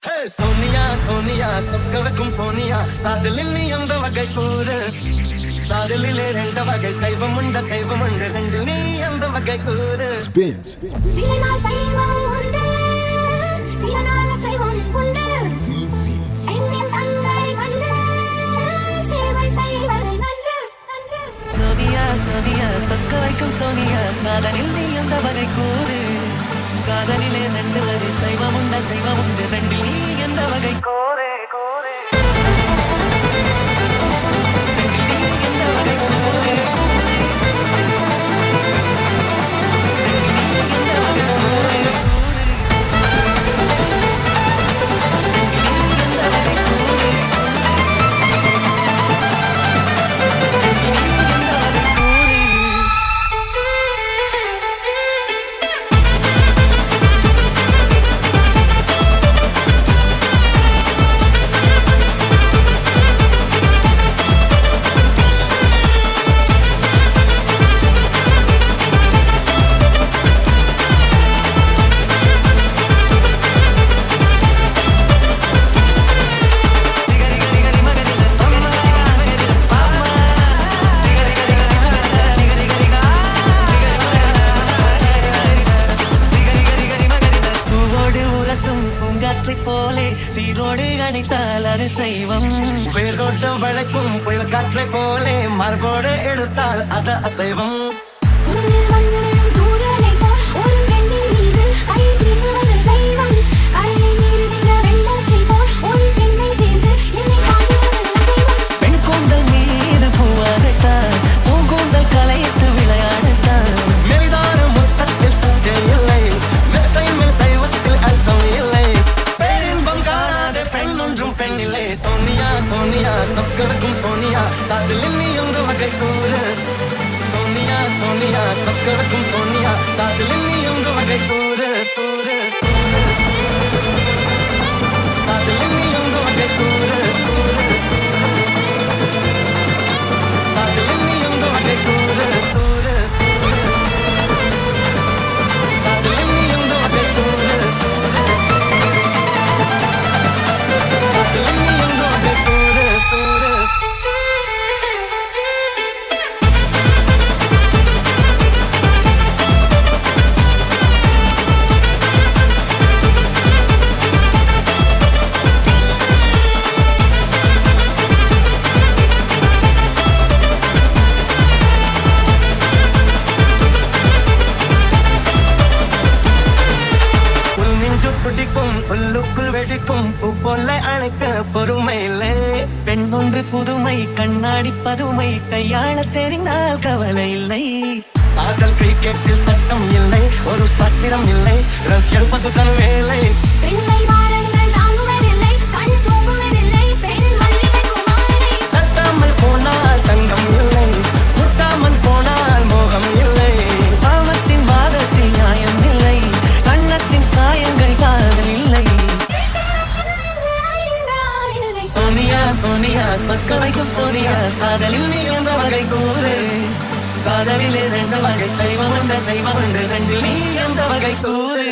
சோனியா சோனியா சொக்கவக்கும் சோனியா காதலில் நீ எந்த வகை கூறு காதலிலே ரெண்டு வகை சைவம் உண்டு ரெண்டு நீ எந்த வகை கூறு சில நாள் சைவம் உண்டு சில நாள் சைவம் உண்டு என்னின் தந்தை கண்டு சேவை செய்வது நன்று நன்று சோனியா சோனியா சொக்கவைக்கும் சோனியா காதலில் நீ எந்த வகை கூறு காதலிலே ரெண்டு வகை சைவம் உண்டு ரெண்டு நீ எந்த வகை கூறு கூறு போலே சீரோடு அணித்தால் அது செய்வம் வேரோட்டம் வளைக்கும் புயல் காற்றை போலே மரபோடு எடுத்தால் அது அசைவம் பெண் கூந்தல் மீது பூவாகத்தான் பூங்கூந்தல் கலைத்து விளையாடத்தான் மெலிதான முத்தத்தில் சத்தே இல்லை மெத்தை மேல் சைவத்தில் அர்த்தம் இல்லை பேரின்பம் காணாத பெண் ஒன்றும் பெண் இல்லை சோனியா சோனியா சொக்கருக்கும் சோனியா காதலில் நீ எந்த வகை கூறு சோனியா சோனியா சொக்கருக்கும் சோனியா காதலில் நீ எந்த வகை கூறு கூறு காதலில் நீ எந்த வகை கூறு கூறு காதலில் நீ எந்த வகை கூறு கூறு காதலில் நீ எந்த வகை கூறு காதலில் நீ எந்த வகை கூறு கூறு உள்ளுக்குள் வெடிக்கும் உப்பொல்ல அழைக்க பொறுமை இல்லை பெண் ஒன்று புதுமை கண்ணாடி பதுமை கையாள தெரிந்தால் கவலை இல்லை காதல் கிரிக்கெட்டில் சட்டம் இல்லை ஒரு சாஸ்திரம் இல்லை ரசிகர் பதுக்கன் வேலை பெண்மை வாரங்கள் தாங்குவதில்லை கண் தூங்குவதில்லை பெண் மல்லிகை குமாரி தட்டாமல் போனால் தங்கம் இல்லை முட்டாமல் போனால் மோகம் இல்லை பாவத்தின் வாதத்தில் நியாயம் இல்லை கண்ணத்தின் காயங்கள் காதல் இல்லை சோனியா சோனியா சொக்கவைக்கும் சோனியா காதலில் நீ எந்த வகை கூறு காதலிலே ரெண்டு வகை சைவம் உண்டு ரெண்டு நீ எந்த வகை கூறு